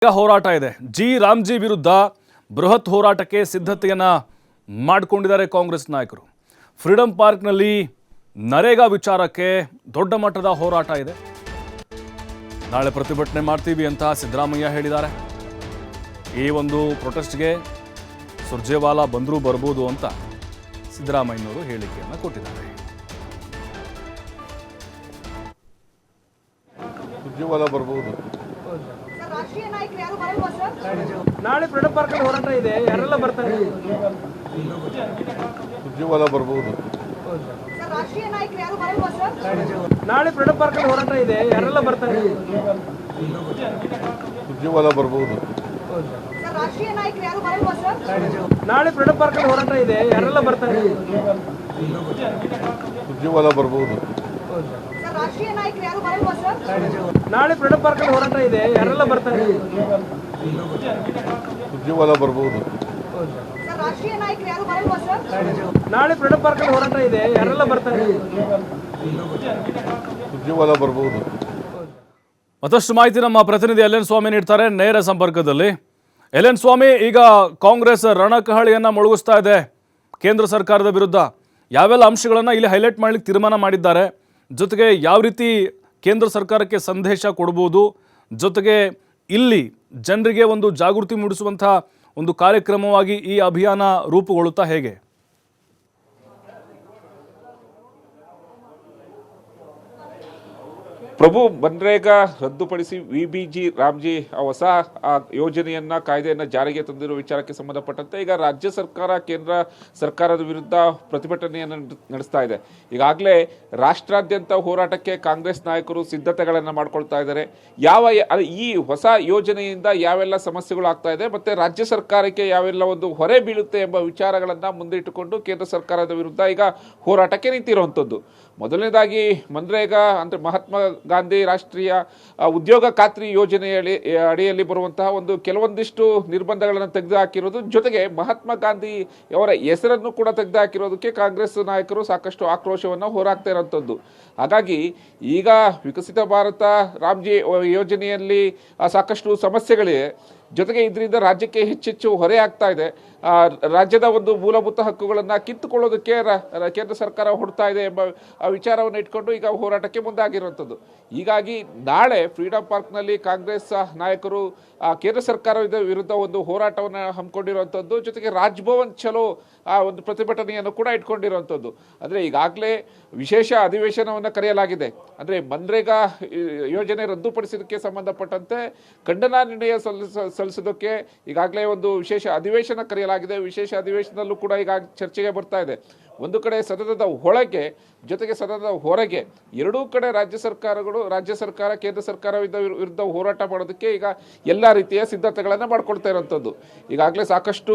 ಹೋರಾಟ ಇದೆ. ಜಿ ರಾಮ್ಜಿ ವಿರುದ್ಧ ಬೃಹತ್ ಹೋರಾಟಕ್ಕೆ ಸಿದ್ಧತೆಯನ್ನ ಮಾಡಿಕೊಂಡಿದ್ದಾರೆ ಕಾಂಗ್ರೆಸ್ ನಾಯಕರು. ಫ್ರೀಡಂ ಪಾರ್ಕ್ನಲ್ಲಿ ನರೇಗಾ ವಿಚಾರಕ್ಕೆ ದೊಡ್ಡ ಮಟ್ಟದ ಹೋರಾಟ ಇದೆ. ನಾಳೆ ಪ್ರತಿಭಟನೆ ಮಾಡ್ತೀವಿ ಅಂತ ಸಿದ್ದರಾಮಯ್ಯ ಹೇಳಿದ್ದಾರೆ. ಈ ಒಂದು ಪ್ರೊಟೆಸ್ಟ್ಗೆ ಸುರ್ಜೇವಾಲಾ ಬಂದರೂ ಬರ್ಬೋದು ಅಂತ ಸಿದ್ದರಾಮಯ್ಯನವರು ಹೇಳಿಕೆಯನ್ನು ಕೊಟ್ಟಿದ್ದಾರೆ. ಸುರ್ಜೇವಾಲಾ ಬರ್ಬೋದು. ರಾಷ್ಟ್ರೀಯ ನಾಯಕರು ಯಾರು ಬರಲ್ವಾ ಸರ್? ನಾಳೆ ಫ್ರೀಡಂ ಪಾರ್ಕ್ ಅಲ್ಲಿ ಹೋರಾಟ ಇದೆ, ಯಾರೆಲ್ಲ ಬರ್ತಾರೆ? ಸುರ್ಜೇವಾಲಾ ಬರ್ಬೋದು. ಸರ್ ರಾಷ್ಟ್ರೀಯ ನಾಯಕರು ಯಾರು ಬರಲ್ವಾ ಸರ್? ನಾಳೆ ಫ್ರೀಡಂ ಪಾರ್ಕ್ ಅಲ್ಲಿ ಹೋರಾಟ ಇದೆ, ಯಾರೆಲ್ಲ ಬರ್ತಾರೆ? ಸುರ್ಜೇವಾಲಾ ಬರ್ಬೋದು. ಸರ್ ರಾಷ್ಟ್ರೀಯ ನಾಯಕರು ಯಾರು ಬರಲ್ವಾ ಸರ್? ನಾಳೆ ಫ್ರೀಡಂ ಪಾರ್ಕ್ ಅಲ್ಲಿ ಹೋರಾಟ ಇದೆ, ಯಾರೆಲ್ಲ ಬರ್ತಾರೆ? ಸುರ್ಜೇವಾಲಾ ಬರ್ಬೋದು. ಸರ್ ರಾಷ್ಟ್ರೀಯ ನಾಯಕರು ಯಾರು ಬರಲ್ವಾ ಸರ್? ನಾಳೆ ಫ್ರೀಡಂ ಪಾರ್ಕ್ ಅಲ್ಲಿ ಹೋರಾಟ ಇದೆ, ಯಾರೆಲ್ಲ ಬರ್ತಾರೆ? ಸುರ್ಜೇವಾಲಾ ಬರ್ಬೋದು. ಸರ್ ರಾಷ್ಟ್ರೀಯ ನಾಯಕರು ಯಾರು ಬರಲ್ವಾ ಸರ್? ನಾಳೆ ಫ್ರೀಡಂ ಪಾರ್ಕ್ ಅಲ್ಲಿ ಹೋರಾಟ ಇದೆ, ಯಾರೆಲ್ಲ ಬರ್ತಾರೆ? ಸುರ್ಜೇವಾಲಾ ಬರ್ಬೋದು. ಮತ್ತಷ್ಟು ಮಾಹಿತಿ ನಮ್ಮ ಪ್ರತಿನಿಧಿ ಎಲ್ ಎನ್ ಸ್ವಾಮಿ ನೀಡ್ತಾರೆ ನೇರ ಸಂಪರ್ಕದಲ್ಲಿ. ಎಲ್ ಎನ್ ಸ್ವಾಮಿ, ಈಗ ಕಾಂಗ್ರೆಸ್ ರಣಕಹಳಿಯನ್ನ ಮೊಳಗಿಸ್ತಾ ಇದೆ ಕೇಂದ್ರ ಸರ್ಕಾರದ ವಿರುದ್ಧ. ಯಾವೆಲ್ಲ ಅಂಶಗಳನ್ನು ಇಲ್ಲಿ ಹೈಲೈಟ್ ಮಾಡಲಿಕ್ಕೆ ತೀರ್ಮಾನ ಮಾಡಿದ್ದಾರೆ, ಜೊತೆಗೆ ಯಾವ ರೀತಿ ಕೇಂದ್ರ ಸರ್ಕಾರಕ್ಕೆ ಸಂದೇಶ ಕೊಡ್ಬೋದು, ಜೊತೆಗೆ ಇಲ್ಲಿ ಜನರಿಗೆ ಒಂದು ಜಾಗೃತಿ ಮೂಡಿಸುವಂಥ ಒಂದು ಕಾರ್ಯಕ್ರಮವಾಗಿ ಈ ಅಭಿಯಾನ ರೂಪುಗೊಳ್ಳುತ್ತಾ ಹೇಗೆ? ಪ್ರಭು, ಮನ್ರೇಗಾ ರದ್ದುಪಡಿಸಿ ವಿಬಿಜಿ ರಾಮ್ಜಿ ಹೊಸ ಯೋಜನೆಯನ್ನ ಕಾಯ್ದೆಯನ್ನು ಜಾರಿಗೆ ತಂದಿರುವ ವಿಚಾರಕ್ಕೆ ಸಂಬಂಧಪಟ್ಟಂತೆ ಈಗ ರಾಜ್ಯ ಸರ್ಕಾರ ಕೇಂದ್ರ ಸರ್ಕಾರದ ವಿರುದ್ಧ ಪ್ರತಿಭಟನೆಯನ್ನು ನಡೆಸ್ತಾ ಇದೆ. ಈಗಾಗಲೇ ರಾಷ್ಟ್ರಾದ್ಯಂತ ಹೋರಾಟಕ್ಕೆ ಕಾಂಗ್ರೆಸ್ ನಾಯಕರು ಸಿದ್ಧತೆಗಳನ್ನು ಮಾಡ್ಕೊಳ್ತಾ ಇದ್ದಾರೆ. ಈ ಹೊಸ ಯೋಜನೆಯಿಂದ ಯಾವೆಲ್ಲ ಸಮಸ್ಯೆಗಳು ಆಗ್ತಾ ಇದೆ ಮತ್ತೆ ರಾಜ್ಯ ಸರ್ಕಾರಕ್ಕೆ ಯಾವೆಲ್ಲ ಒಂದು ಹೊರೆ ಬೀಳುತ್ತೆ ಎಂಬ ವಿಚಾರಗಳನ್ನು ಮುಂದಿಟ್ಟುಕೊಂಡು ಕೇಂದ್ರ ಸರ್ಕಾರದ ವಿರುದ್ಧ ಈಗ ಹೋರಾಟಕ್ಕೆ ನಿಂತಿರುವಂಥದ್ದು. ಮೊದಲನೇದಾಗಿ ಮನ್ರೇಗಾ ಅಂದರೆ ಮಹಾತ್ಮ ಗಾಂಧಿ ರಾಷ್ಟ್ರೀಯ ಉದ್ಯೋಗ ಖಾತ್ರಿ ಯೋಜನೆಯಲ್ಲಿ ಅಡಿಯಲ್ಲಿ ಬರುವಂತಹ ಒಂದು ಕೆಲವೊಂದಿಷ್ಟು ನಿರ್ಬಂಧಗಳನ್ನು ತೆಗೆದುಹಾಕಿರೋದು, ಜೊತೆಗೆ ಮಹಾತ್ಮ ಗಾಂಧಿ ಅವರ ಹೆಸರನ್ನು ಕೂಡ ತೆಗೆದುಹಾಕಿರೋದಕ್ಕೆ ಕಾಂಗ್ರೆಸ್ ನಾಯಕರು ಸಾಕಷ್ಟು ಆಕ್ರೋಶವನ್ನು ಹೊರಹಾಕ್ತಾ ಇರೋಂಥದ್ದು. ಹಾಗಾಗಿ ಈಗ ವಿಕಸಿತ ಭಾರತ ರಾಮ್ಜಿ ಯೋಜನೆಯಲ್ಲಿ ಸಾಕಷ್ಟು ಸಮಸ್ಯೆಗಳಿವೆ, ಜೊತೆಗೆ ಇದರಿಂದ ರಾಜ್ಯಕ್ಕೆ ಹೆಚ್ಚೆಚ್ಚು ಹೊರೆ ಆಗ್ತಾ ಇದೆ. ರಾಜ್ಯದ ಒಂದು ಮೂಲಭೂತ ಹಕ್ಕುಗಳನ್ನು ಕಿತ್ತುಕೊಳ್ಳೋದಕ್ಕೆ ಕೇಂದ್ರ ಸರ್ಕಾರ ಹೊಡ್ತಾ ಇದೆ ಎಂಬ ವಿಚಾರವನ್ನು ಇಟ್ಕೊಂಡು ಈಗ ಹೋರಾಟಕ್ಕೆ ಮುಂದಾಗಿರುವಂಥದ್ದು. ಹೀಗಾಗಿ ನಾಳೆ ಫ್ರೀಡಂ ಪಾರ್ಕ್ನಲ್ಲಿ ಕಾಂಗ್ರೆಸ್ ನಾಯಕರು ಕೇಂದ್ರ ಸರ್ಕಾರದ ವಿರುದ್ಧ ಒಂದು ಹೋರಾಟವನ್ನು ಹಮ್ಮಿಕೊಂಡಿರುವಂಥದ್ದು, ಜೊತೆಗೆ ರಾಜ್ಭವನ್ ಚಲೋ ಒಂದು ಪ್ರತಿಭಟನೆಯನ್ನು ಕೂಡ ಇಟ್ಕೊಂಡಿರುವಂಥದ್ದು. ಅಂದರೆ ಈಗಾಗಲೇ ವಿಶೇಷ ಅಧಿವೇಶನವನ್ನು ಕರೆಯಲಾಗಿದೆ. ಅಂದರೆ ಮನ್ರೇಗಾ ಯೋಜನೆ ರದ್ದುಪಡಿಸೋದಕ್ಕೆ ಸಂಬಂಧಪಟ್ಟಂತೆ ಖಂಡನಾ ನಿರ್ಣಯ ಸಲ್ಲಿಸೋದಕ್ಕೆ ಈಗಾಗಲೇ ಒಂದು ವಿಶೇಷ ಅಧಿವೇಶನ ಕರೆಯಲಾಗಿದೆ. ವಿಶೇಷ ಅಧಿವೇಶನದಲ್ಲೂ ಕೂಡ ಈಗ ಚರ್ಚೆಗೆ ಬರ್ತಾ ಇದೆ. ಒಂದು ಕಡೆ ಸದನದ ಒಳಗೆ ಜೊತೆಗೆ ಸದನದ ಹೊರಗೆ ಎರಡೂ ಕಡೆ ರಾಜ್ಯ ಸರ್ಕಾರ ಕೇಂದ್ರ ಸರ್ಕಾರ ವಿರುದ್ಧ ಹೋರಾಟ ಮಾಡೋದಕ್ಕೆ ಈಗ ಎಲ್ಲ ರೀತಿಯ ಸಿದ್ಧತೆಗಳನ್ನು ಮಾಡ್ಕೊಳ್ತಾ ಇರೋಂಥದ್ದು. ಈಗಾಗಲೇ ಸಾಕಷ್ಟು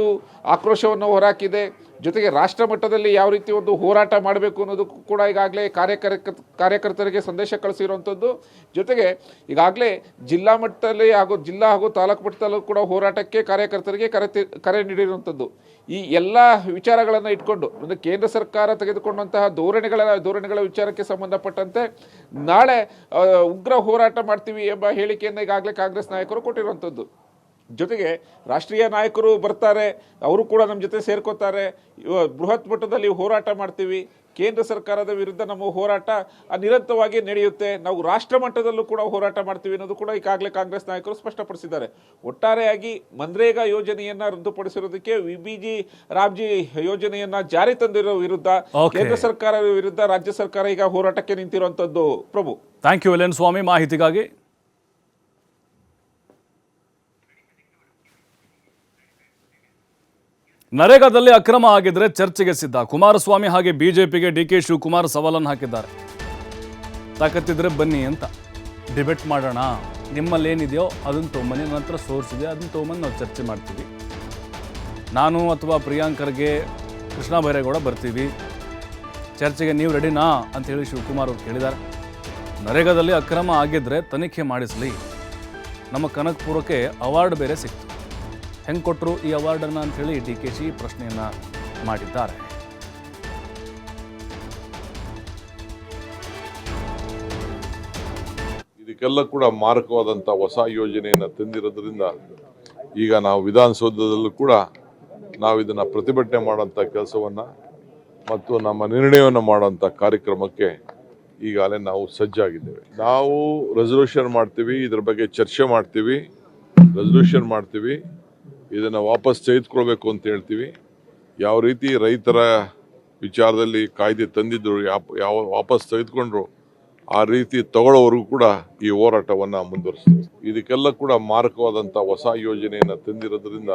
ಆಕ್ರೋಶವನ್ನು ಹೊರಹಾಕಿದೆ. ಜೊತೆಗೆ ರಾಷ್ಟ್ರ ಮಟ್ಟದಲ್ಲಿ ಯಾವ ರೀತಿ ಒಂದು ಹೋರಾಟ ಮಾಡಬೇಕು ಅನ್ನೋದಕ್ಕೂ ಕೂಡ ಈಗಾಗಲೇ ಕಾರ್ಯಕರ್ತರಿಗೆ ಸಂದೇಶ ಕಳಿಸಿರುವಂಥದ್ದು. ಜೊತೆಗೆ ಈಗಾಗಲೇ ಜಿಲ್ಲಾ ಮಟ್ಟದಲ್ಲಿ ಜಿಲ್ಲಾ ಹಾಗೂ ತಾಲೂಕು ಮಟ್ಟದಲ್ಲೂ ಕೂಡ ಹೋರಾಟಕ್ಕೆ ಕಾರ್ಯಕರ್ತರಿಗೆ ಕರೆ ನೀಡಿರುವಂಥದ್ದು. ಈ ಎಲ್ಲ ವಿಚಾರಗಳನ್ನು ಇಟ್ಕೊಂಡು ಅಂದರೆ ಕೇಂದ್ರ ಸರ್ಕಾರ ತೆಗೆದುಕೊಂಡಂತಹ ಧೋರಣೆಗಳ ವಿಚಾರಕ್ಕೆ ಸಂಬಂಧಪಟ್ಟಂತೆ ನಾಳೆ ಉಗ್ರ ಹೋರಾಟ ಮಾಡ್ತೀವಿ ಎಂಬ ಹೇಳಿಕೆಯನ್ನು ಈಗಾಗಲೇ ಕಾಂಗ್ರೆಸ್ ನಾಯಕರು ಕೊಟ್ಟಿರುವಂಥದ್ದು. ಜೊತೆಗೆ ರಾಷ್ಟ್ರೀಯ ನಾಯಕರು ಬರ್ತಾರೆ, ಅವರು ಕೂಡ ನಮ್ಮ ಜೊತೆ ಸೇರ್ಕೋತಾರೆ. ಬೃಹತ್ ಮಟ್ಟದಲ್ಲಿ ಹೋರಾಟ ಮಾಡ್ತೀವಿ, ಕೇಂದ್ರ ಸರ್ಕಾರದ ವಿರುದ್ಧ ನಮ್ಮ ಹೋರಾಟ ನಿರಂತರವಾಗಿ ನಡೆಯುತ್ತೆ, ನಾವು ರಾಷ್ಟ್ರ ಮಟ್ಟದಲ್ಲೂ ಕೂಡ ಹೋರಾಟ ಮಾಡ್ತೀವಿ ಅನ್ನೋದು ಕೂಡ ಈಗಾಗಲೇ ಕಾಂಗ್ರೆಸ್ ನಾಯಕರು ಸ್ಪಷ್ಟಪಡಿಸಿದ್ದಾರೆ. ಒಟ್ಟಾರೆಯಾಗಿ ಮನ್ರೇಗಾ ಯೋಜನೆಯನ್ನ ರದ್ದುಪಡಿಸಿರೋದಕ್ಕೆ ವಿಬಿಜಿ ರಾಮ್ಜಿ ಯೋಜನೆಯನ್ನ ಜಾರಿ ತಂದಿರೋ ವಿರುದ್ಧ ಕೇಂದ್ರ ಸರ್ಕಾರದ ವಿರುದ್ಧ ರಾಜ್ಯ ಸರ್ಕಾರ ಈಗ ಹೋರಾಟಕ್ಕೆ ನಿಂತಿರುವಂತದ್ದು. ಪ್ರಭು, ಥ್ಯಾಂಕ್ ಯು ಎಲ್ ಎನ್ ಸ್ವಾಮಿ ಮಾಹಿತಿಗಾಗಿ. ನರೇಗಾದಲ್ಲಿ ಅಕ್ರಮ ಆಗಿದ್ರೆ ಚರ್ಚೆಗೆ ಸಿದ್ಧ ಕುಮಾರಸ್ವಾಮಿ ಹಾಗೆ ಬಿಜೆಪಿಗೆ ಡಿಕೆ ಶಿವಕುಮಾರ್ ಸವಾಲನ್ನು ಹಾಕಿದ್ದಾರೆ. ತಾಕತ್ತಿದ್ರೆ ಬನ್ನಿ ಅಂತ ಡಿಬೇಟ್ ಮಾಡೋಣ, ನಿಮ್ಮಲ್ಲಿ ಏನಿದೆಯೋ ಅದನ್ನು ತೊಗೊಂಬನ್ನಿ, ನನ್ನ ಹತ್ರ ಸೋರ್ಸ್ ಇದೆ ಅದನ್ನು ತೊಗೊಂಬಂದು ನಾವು ಚರ್ಚೆ ಮಾಡ್ತೀವಿ, ನಾನು ಅಥವಾ ಪ್ರಿಯಾಂಕರ್ಗೆ ಕೃಷ್ಣ ಬೈರೇಗೌಡ ಬರ್ತೀವಿ, ಚರ್ಚೆಗೆ ನೀವು ರೆಡಿನಾ ಅಂಥೇಳಿ ಶಿವಕುಮಾರ್ ಅವರು ಕೇಳಿದ್ದಾರೆ. ನರೇಗಾದಲ್ಲಿ ಅಕ್ರಮ ಆಗಿದ್ದರೆ ತನಿಖೆ ಮಾಡಿಸಲಿ, ನಮ್ಮ ಕನಕಪುರಕ್ಕೆ ಅವಾರ್ಡ್ ಬೇರೆ ಸಿಕ್ತು, ಹೆಂಗೆ ಕೊಟ್ಟರು ಈ ಅವಾರ್ಡನ್ನು ಅಂಥೇಳಿ DKಶಿ ಪ್ರಶ್ನೆಯನ್ನು ಮಾಡಿದ್ದಾರೆ. ಇದು ಇದಕ್ಕೆಲ್ಲ ಕೂಡ ಮಾರಕವಾದಂಥ ಹೊಸ ಯೋಜನೆಯನ್ನು ತಂದಿರೋದ್ರಿಂದ ಈಗ ನಾವು ವಿಧಾನಸೌಧದಲ್ಲೂ ಕೂಡ ನಾವು ಇದನ್ನು ಪ್ರತಿಭಟನೆ ಮಾಡೋಂಥ ಕೆಲಸವನ್ನು ಮತ್ತು ನಮ್ಮ ನಿರ್ಣಯವನ್ನು ಮಾಡೋಂಥ ಕಾರ್ಯಕ್ರಮಕ್ಕೆ ಈಗಾಗಲೇ ನಾವು ಸಜ್ಜಾಗಿದ್ದೇವೆ. ನಾವು ರೆಸಲ್ಯೂಷನ್ ಮಾಡ್ತೀವಿ, ಇದರ ಬಗ್ಗೆ ಚರ್ಚೆ ಮಾಡ್ತೀವಿ, ರೆಸಲ್ಯೂಷನ್ ಮಾಡ್ತೀವಿ, ಇದನ್ನು ವಾಪಸ್ ತೆಗೆದುಕೊಳ್ಬೇಕು ಅಂತ ಹೇಳ್ತೀವಿ. ಯಾವ ರೀತಿ ರೈತರ ವಿಚಾರದಲ್ಲಿ ಕಾಯ್ದೆ ತಂದಿದ್ರು, ಯಾವ ವಾಪಸ್ ತೆಗೆದುಕೊಂಡ್ರು ಆ ರೀತಿ ತಗೊಳ್ಳೋವರೆಗೂ ಕೂಡ ಈ ಹೋರಾಟವನ್ನು ಮುಂದುವರಿಸ್ತೀವಿ. ಇದಕ್ಕೆಲ್ಲ ಕೂಡ ಮಾರಕವಾದಂಥ ಹೊಸ ಯೋಜನೆಯನ್ನು ತಂದಿರೋದ್ರಿಂದ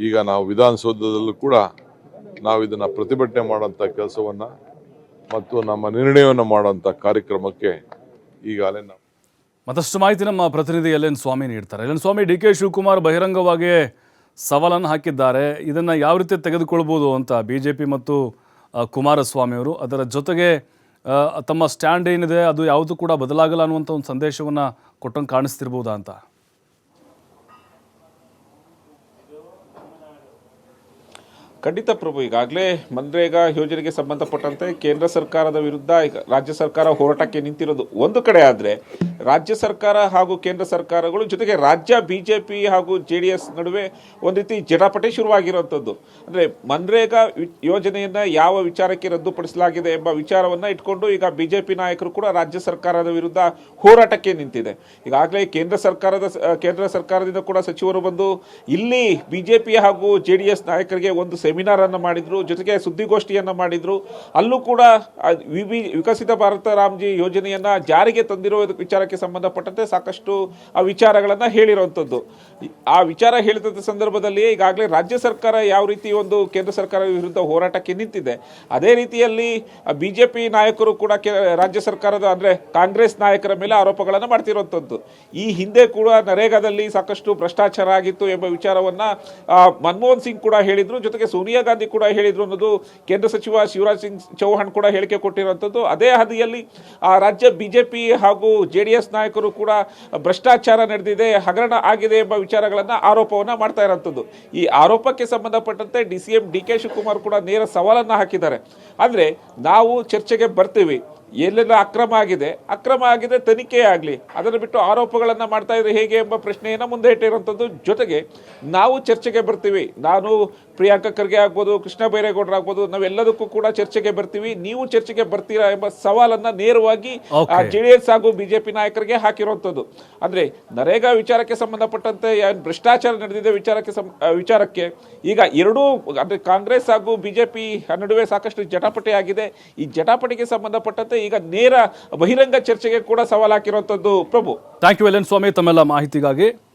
ಈಗ ನಾವು ವಿಧಾನಸೌಧದಲ್ಲೂ ಕೂಡ ನಾವು ಇದನ್ನು ಪ್ರತಿಭಟನೆ ಮಾಡೋಂಥ ಕೆಲಸವನ್ನು ಮತ್ತು ನಮ್ಮ ನಿರ್ಣಯವನ್ನು ಮಾಡೋಂಥ ಕಾರ್ಯಕ್ರಮಕ್ಕೆ ಈಗಾಗಲೇ ನಾವು ಮತ್ತಷ್ಟು ಮಾಹಿತಿ ನಮ್ಮ ಪ್ರತಿನಿಧಿ ಎಲ್ ಎನ್ ಸ್ವಾಮಿ ನೀಡ್ತಾರೆ. ಎಲ್ ಎನ್ ಸ್ವಾಮಿ, ಡಿ ಕೆ ಶಿವಕುಮಾರ್ ಬಹಿರಂಗವಾಗಿ ಸವಾಲನ್ನು ಹಾಕಿದ್ದಾರೆ. ಇದನ್ನು ಯಾವ ರೀತಿ ತೆಗೆದುಕೊಳ್ಬೋದು ಅಂತ BJP ಮತ್ತು ಕುಮಾರಸ್ವಾಮಿ ಅವರು, ಅದರ ಜೊತೆಗೆ ತಮ್ಮ ಸ್ಟ್ಯಾಂಡ್ ಏನಿದೆ ಅದು ಯಾವುದು ಕೂಡ ಬದಲಾಗಲ್ಲ ಅನ್ನುವಂಥ ಒಂದು ಸಂದೇಶವನ್ನು ಕೊಟ್ಟಂಗೆ ಕಾಣಿಸ್ತಿರ್ಬೋದಾ ಅಂತ? ಖಂಡಿತ ಪ್ರಭು, ಈಗಾಗಲೇ ಮನ್ರೇಗಾ ಯೋಜನೆಗೆ ಸಂಬಂಧಪಟ್ಟಂತೆ ಕೇಂದ್ರ ಸರ್ಕಾರದ ವಿರುದ್ಧ ಈಗ ರಾಜ್ಯ ಸರ್ಕಾರ ಹೋರಾಟಕ್ಕೆ ನಿಂತಿರೋದು ಒಂದು ಕಡೆ ಆದರೆ, ರಾಜ್ಯ ಸರ್ಕಾರ ಹಾಗೂ ಕೇಂದ್ರ ಸರ್ಕಾರಗಳು ಜೊತೆಗೆ ರಾಜ್ಯ BJP ಹಾಗೂ JDS ನಡುವೆ ಒಂದು ರೀತಿ ಜಟಾಪಟಿ ಶುರುವಾಗಿರುವಂಥದ್ದು. ಅಂದರೆ ಮನ್ರೇಗಾ ಯೋಜನೆಯನ್ನು ಯಾವ ವಿಚಾರಕ್ಕೆ ರದ್ದುಪಡಿಸಲಾಗಿದೆ ಎಂಬ ವಿಚಾರವನ್ನು ಇಟ್ಕೊಂಡು ಈಗ BJP ನಾಯಕರು ಕೂಡ ರಾಜ್ಯ ಸರ್ಕಾರದ ವಿರುದ್ಧ ಹೋರಾಟಕ್ಕೆ ನಿಂತಿದೆ. ಈಗಾಗಲೇ ಕೇಂದ್ರ ಸರ್ಕಾರದಿಂದ ಕೂಡ ಸಚಿವರು ಬಂದು ಇಲ್ಲಿ BJP ಹಾಗೂ JDS ನಾಯಕರಿಗೆ ಒಂದು ಸೆಮಿನಾರ್ ಅನ್ನು ಮಾಡಿದ್ರು, ಜೊತೆಗೆ ಸುದ್ದಿಗೋಷ್ಠಿಯನ್ನ ಮಾಡಿದ್ರು. ಅಲ್ಲೂ ಕೂಡ ವಿಕಸಿತ ಭಾರತ ರಾಮ್ಜಿ ಯೋಜನೆಯನ್ನ ಜಾರಿಗೆ ತಂದಿರೋ ವಿಚಾರಕ್ಕೆ ಸಂಬಂಧಪಟ್ಟಂತೆ ಸಾಕಷ್ಟು ಆ ವಿಚಾರಗಳನ್ನ ಹೇಳಿರುವಂಥದ್ದು. ಆ ವಿಚಾರ ಹೇಳಿದ ಸಂದರ್ಭದಲ್ಲಿ ಈಗಾಗಲೇ ರಾಜ್ಯ ಸರ್ಕಾರ ಯಾವ ರೀತಿ ಒಂದು ಕೇಂದ್ರ ಸರ್ಕಾರದ ವಿರುದ್ಧ ಹೋರಾಟಕ್ಕೆ ನಿಂತಿದೆ, ಅದೇ ರೀತಿಯಲ್ಲಿ BJP ನಾಯಕರು ಕೂಡ ರಾಜ್ಯ ಸರ್ಕಾರದ ಅಂದ್ರೆ ಕಾಂಗ್ರೆಸ್ ನಾಯಕರ ಮೇಲೆ ಆರೋಪಗಳನ್ನು ಮಾಡ್ತಿರುವಂಥದ್ದು. ಈ ಹಿಂದೆ ಕೂಡ ನರೇಗಾದಲ್ಲಿ ಸಾಕಷ್ಟು ಭ್ರಷ್ಟಾಚಾರ ಆಗಿತ್ತು ಎಂಬ ವಿಚಾರವನ್ನ ಮನಮೋಹನ್ ಸಿಂಗ್ ಕೂಡ ಹೇಳಿದ್ರು, ಜೊತೆಗೆ ಸೋನಿಯಾ ಗಾಂಧಿ ಕೂಡ ಹೇಳಿದ್ರು ಅನ್ನೋದು ಕೇಂದ್ರ ಸಚಿವ ಶಿವರಾಜ್ ಸಿಂಗ್ ಚೌಹಾಣ್ ಕೂಡ ಹೇಳಿಕೆ ಕೊಟ್ಟಿರುವಂಥದ್ದು. ಅದೇ ಹಾದಿಯಲ್ಲಿ ಆ ರಾಜ್ಯ BJP ಹಾಗೂ JDS ನಾಯಕರು ಕೂಡ ಭ್ರಷ್ಟಾಚಾರ ನಡೆದಿದೆ, ಹಗರಣ ಆಗಿದೆ ಎಂಬ ವಿಚಾರಗಳನ್ನ ಆರೋಪವನ್ನ ಮಾಡ್ತಾ ಇರುವಂಥದ್ದು. ಈ ಆರೋಪಕ್ಕೆ ಸಂಬಂಧಪಟ್ಟಂತೆ CM DK ಶಿವಕುಮಾರ್ ಕೂಡ ನೇರ ಸವಾಲನ್ನ ಹಾಕಿದ್ದಾರೆ. ಅಂದ್ರೆ ನಾವು ಚರ್ಚೆಗೆ ಬರ್ತೀವಿ, ಎಲ್ಲೆಲ್ಲ ಅಕ್ರಮ ಆಗಿದೆ ತನಿಖೆ ಆಗಲಿ, ಅದನ್ನು ಬಿಟ್ಟು ಆರೋಪಗಳನ್ನು ಮಾಡ್ತಾ ಇದ್ರೆ ಹೇಗೆ ಎಂಬ ಪ್ರಶ್ನೆಯನ್ನು ಮುಂದೆ ಇಟ್ಟಿರುವಂಥದ್ದು. ಜೊತೆಗೆ ನಾವು ಚರ್ಚೆಗೆ ಬರ್ತೀವಿ, ನಾನು ಪ್ರಿಯಾಂಕಾ ಖರ್ಗೆ ಆಗ್ಬೋದು, ಕೃಷ್ಣ ಬೈರೇಗೌಡರು ಆಗ್ಬೋದು, ನಾವೆಲ್ಲದಕ್ಕೂ ಕೂಡ ಚರ್ಚೆಗೆ ಬರ್ತೀವಿ, ನೀವು ಚರ್ಚೆಗೆ ಬರ್ತೀರಾ ಎಂಬ ಸವಾಲನ್ನ ನೇರವಾಗಿ JDS ಹಾಗೂ BJP ನಾಯಕರಿಗೆ ಹಾಕಿರುವಂಥದ್ದು. ಅಂದ್ರೆ ನರೇಗಾ ವಿಚಾರಕ್ಕೆ ಸಂಬಂಧಪಟ್ಟಂತೆ ಭ್ರಷ್ಟಾಚಾರ ನಡೆದಿದೆ ವಿಚಾರಕ್ಕೆ ಈಗ ಎರಡೂ ಅಂದ್ರೆ ಕಾಂಗ್ರೆಸ್ ಹಾಗೂ BJP ನಡುವೆ ಸಾಕಷ್ಟು ಜಟಾಪಟಿ ಆಗಿದೆ. ಈ ಜಟಾಪಟಿಗೆ ಸಂಬಂಧಪಟ್ಟಂತೆ ಈಗ ನೇರ ಬಹಿರಂಗ ಚರ್ಚೆಗೆ ಕೂಡ ಸವಾಲು ಹಾಕಿರುವಂಥದ್ದು. ಪ್ರಭು, ಥ್ಯಾಂಕ್ ಯು ಎಲ್ ಎನ್ ಸ್ವಾಮಿ ತಮ್ಮೆಲ್ಲ ಮಾಹಿತಿಗಾಗಿ.